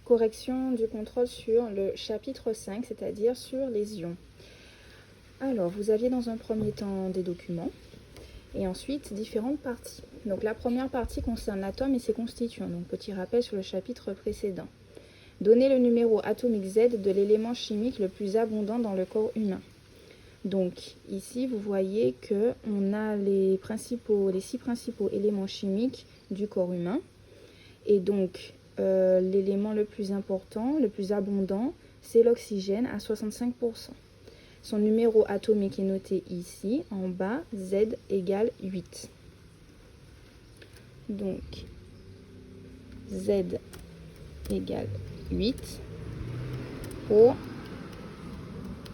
correction du contrôle sur le chapitre 5, c'est-à-dire sur les ions. Alors, vous aviez dans un premier temps des documents et ensuite différentes parties. Donc la première partie concerne l'atome et ses constituants. Donc petit rappel sur le chapitre précédent. Donnez le numéro atomique Z de l'élément chimique le plus abondant dans le corps humain. Donc ici, vous voyez qu'on a les 6 principaux éléments chimiques du corps humain. Et donc, l'élément le plus important, le plus abondant, c'est l'oxygène à 65%. Son numéro atomique est noté ici, en bas, Z égale 8. Donc, Z égale 8 pour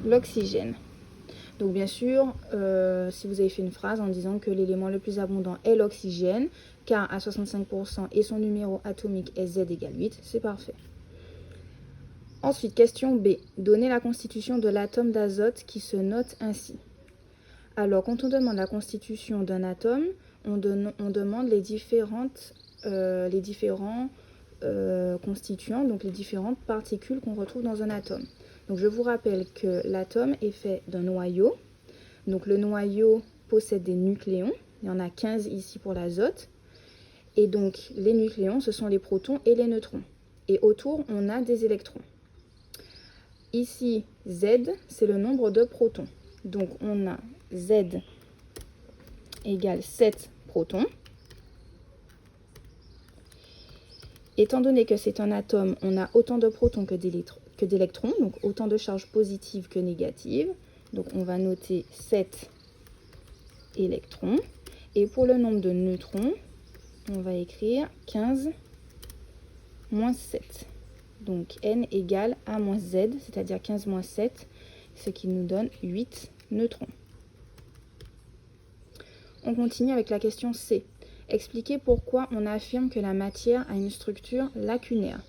l'oxygène. Donc bien sûr, si vous avez fait une phrase en disant que l'élément le plus abondant est l'oxygène, car à 65% et son numéro atomique est Z égale 8, c'est parfait. Ensuite, question B. Donnez la constitution de l'atome d'azote qui se note ainsi. Alors, quand on demande la constitution d'un atome, on demande les différents constituants, donc les différentes particules qu'on retrouve dans un atome. Donc je vous rappelle que l'atome est fait d'un noyau. Donc le noyau possède des nucléons. Il y en a 15 ici pour l'azote. Et donc les nucléons, ce sont les protons et les neutrons. Et autour, on a des électrons. Ici, Z, c'est le nombre de protons. Donc on a Z égale 7 protons. Étant donné que c'est un atome, on a autant de protons que d'électrons, donc autant de charges positives que négatives. Donc on va noter 7 électrons. Et pour le nombre de neutrons, on va écrire 15 moins 7. Donc N égale A moins Z, c'est-à-dire 15 moins 7, ce qui nous donne 8 neutrons. On continue avec la question C. Expliquez pourquoi on affirme que la matière a une structure lacunaire.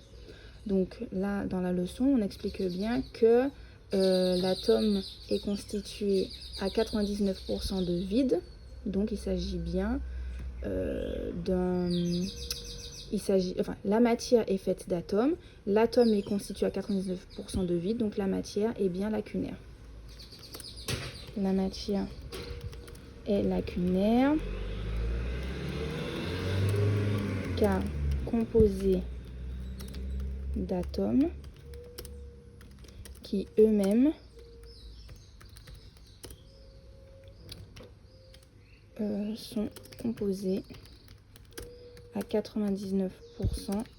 Donc là, dans la leçon, on explique bien que l'atome est constitué à 99% de vide. Donc il s'agit bien la matière est faite d'atomes. L'atome est constitué à 99% de vide, donc la matière est bien lacunaire. La matière est lacunaire car composée d'atomes qui eux-mêmes sont composés à 99%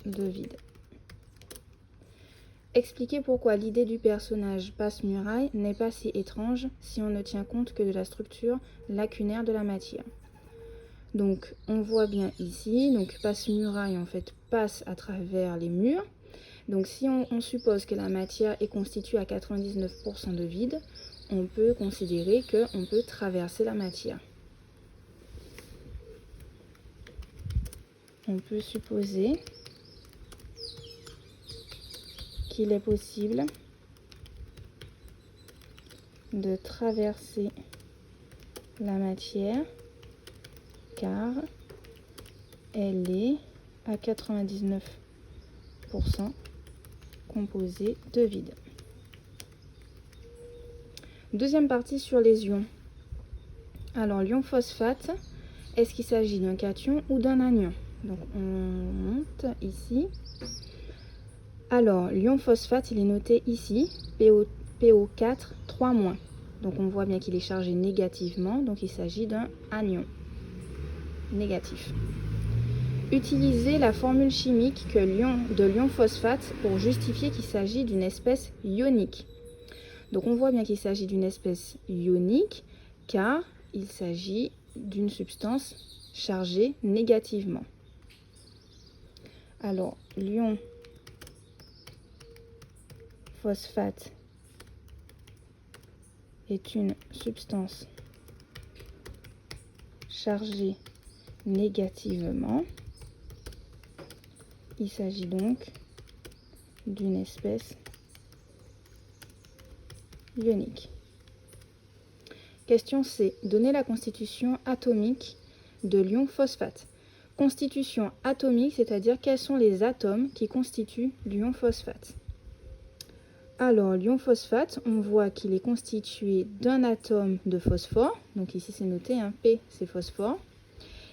de vide. Expliquez pourquoi l'idée du personnage Passe-Muraille n'est pas si étrange si on ne tient compte que de la structure lacunaire de la matière. Donc on voit bien ici, donc Passe-Muraille en fait passe à travers les murs. Donc si on suppose que la matière est constituée à 99% de vide, on peut considérer qu'on peut traverser la matière. On peut supposer qu'il est possible de traverser la matière car elle est à 99% composée de vide. Deuxième partie sur les ions. Alors l'ion phosphate, est-ce qu'il s'agit d'un cation ou d'un anion? Donc on monte ici. Alors l'ion phosphate, il est noté ici, PO4 3-. Donc on voit bien qu'il est chargé négativement, donc il s'agit d'un anion négatif. Utilisez la formule chimique de l'ion phosphate pour justifier qu'il s'agit d'une espèce ionique. Donc on voit bien qu'il s'agit d'une espèce ionique car il s'agit d'une substance chargée négativement. Alors l'ion phosphate est une substance chargée négativement. Il s'agit donc d'une espèce ionique. Question C. Donnez la constitution atomique de l'ion phosphate. constitution atomique, c'est-à-dire quels sont les atomes qui constituent l'ion phosphate. Alors, l'ion phosphate, on voit qu'il est constitué d'un atome de phosphore, donc ici c'est noté, hein, P c'est phosphore,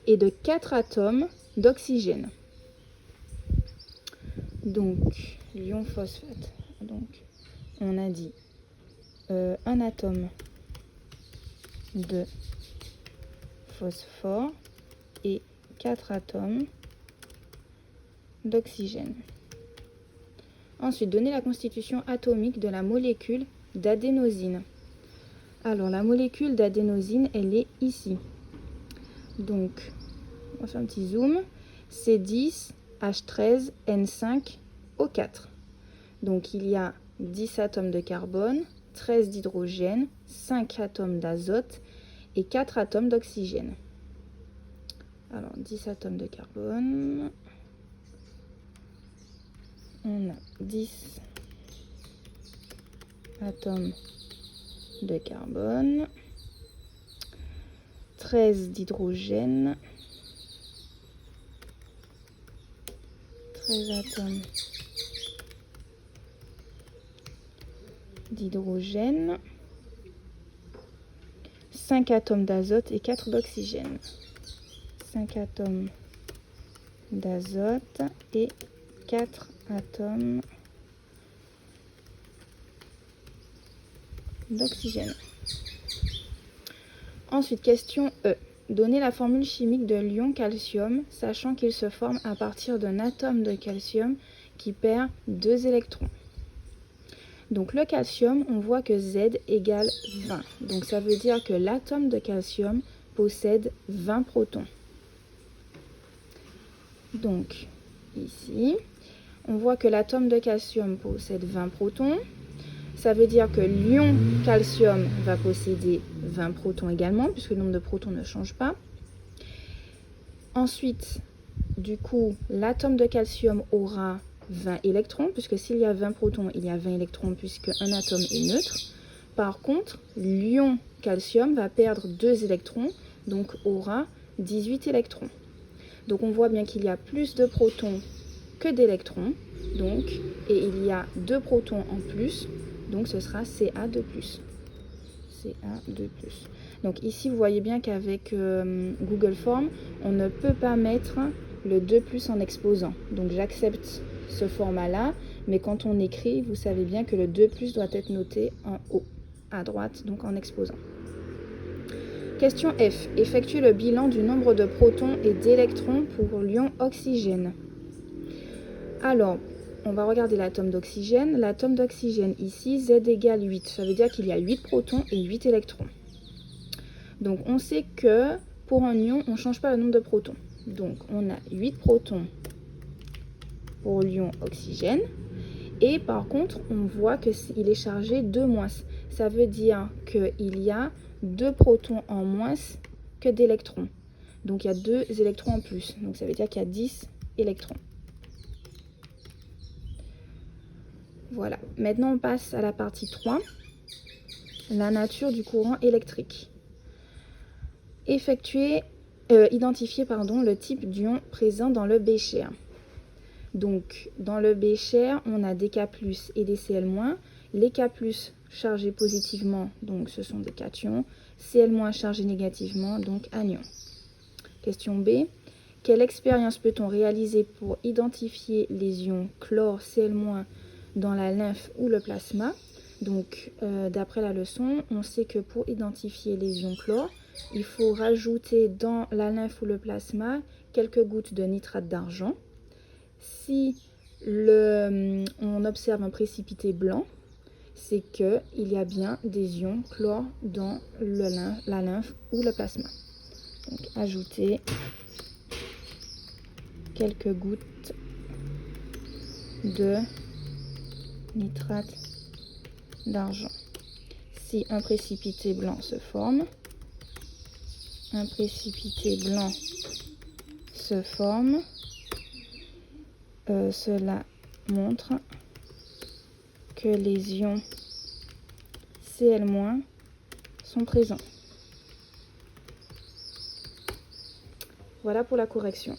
et de 4 atomes d'oxygène. Donc, l'ion phosphate, donc, on a dit un atome de phosphore et 4 atomes d'oxygène. Ensuite, donner la constitution atomique de la molécule d'adénosine. Alors, la molécule d'adénosine, elle est ici. Donc, on va faire un petit zoom. C'est 10H13N5O4. Donc, il y a 10 atomes de carbone, 13 d'hydrogène, 5 atomes d'azote et 4 atomes d'oxygène. Alors, 10 atomes de carbone. On a 10 atomes de carbone, 13 d'hydrogène, 13 atomes d'hydrogène, 5 atomes d'azote et 4 d'oxygène. 5 atomes d'azote et 4 atomes d'oxygène. Ensuite, question E. Donner la formule chimique de l'ion calcium, sachant qu'il se forme à partir d'un atome de calcium qui perd 2 électrons. Donc le calcium, on voit que Z égale 20. Donc ça veut dire que l'atome de calcium possède 20 protons. Donc ici, on voit que l'atome de calcium possède 20 protons. Ça veut dire que l'ion calcium va posséder 20 protons également, puisque le nombre de protons ne change pas. Ensuite, du coup, l'atome de calcium aura 20 électrons, puisque s'il y a 20 protons, il y a 20 électrons, puisque un atome est neutre. Par contre, l'ion calcium va perdre 2 électrons, donc aura 18 électrons. Donc on voit bien qu'il y a plus de protons que d'électrons, donc, et il y a 2 protons en plus, donc ce sera Ca2+. Ca2+. Donc ici, vous voyez bien qu'avec Google Form, on ne peut pas mettre le 2+ en exposant. Donc j'accepte ce format-là, mais quand on écrit, vous savez bien que le 2+ doit être noté en haut, à droite, donc en exposant. Question F. Effectuez le bilan du nombre de protons et d'électrons pour l'ion oxygène. Alors, on va regarder l'atome d'oxygène. L'atome d'oxygène ici, Z égale 8. Ça veut dire qu'il y a 8 protons et 8 électrons. Donc, on sait que pour un ion, on ne change pas le nombre de protons. Donc, on a 8 protons pour l'ion oxygène. Et par contre, on voit qu'il est chargé de moins. Ça veut dire qu'il y a 2 protons en moins que d'électrons. Donc, il y a 2 électrons en plus. Donc, ça veut dire qu'il y a 10 électrons. Voilà. Maintenant, on passe à la partie 3. La nature du courant électrique. Identifier le type d'ion présent dans le bécher. Donc, dans le bécher, on a des K+ et des Cl-. Les K+ chargés positivement, donc ce sont des cations. Cl- chargés négativement, donc anions. Question B. Quelle expérience peut-on réaliser pour identifier les ions chlore, Cl- dans la lymphe ou le plasma? Donc, d'après la leçon, on sait que pour identifier les ions chlore, il faut rajouter dans la lymphe ou le plasma quelques gouttes de nitrate d'argent. Si on observe un précipité blanc, c'est qu'il y a bien des ions chlore dans la lymphe ou le plasma. Donc, ajouter quelques gouttes de nitrate d'argent. Si un précipité blanc se forme, cela montre que les ions Cl- sont présents. Voilà pour la correction.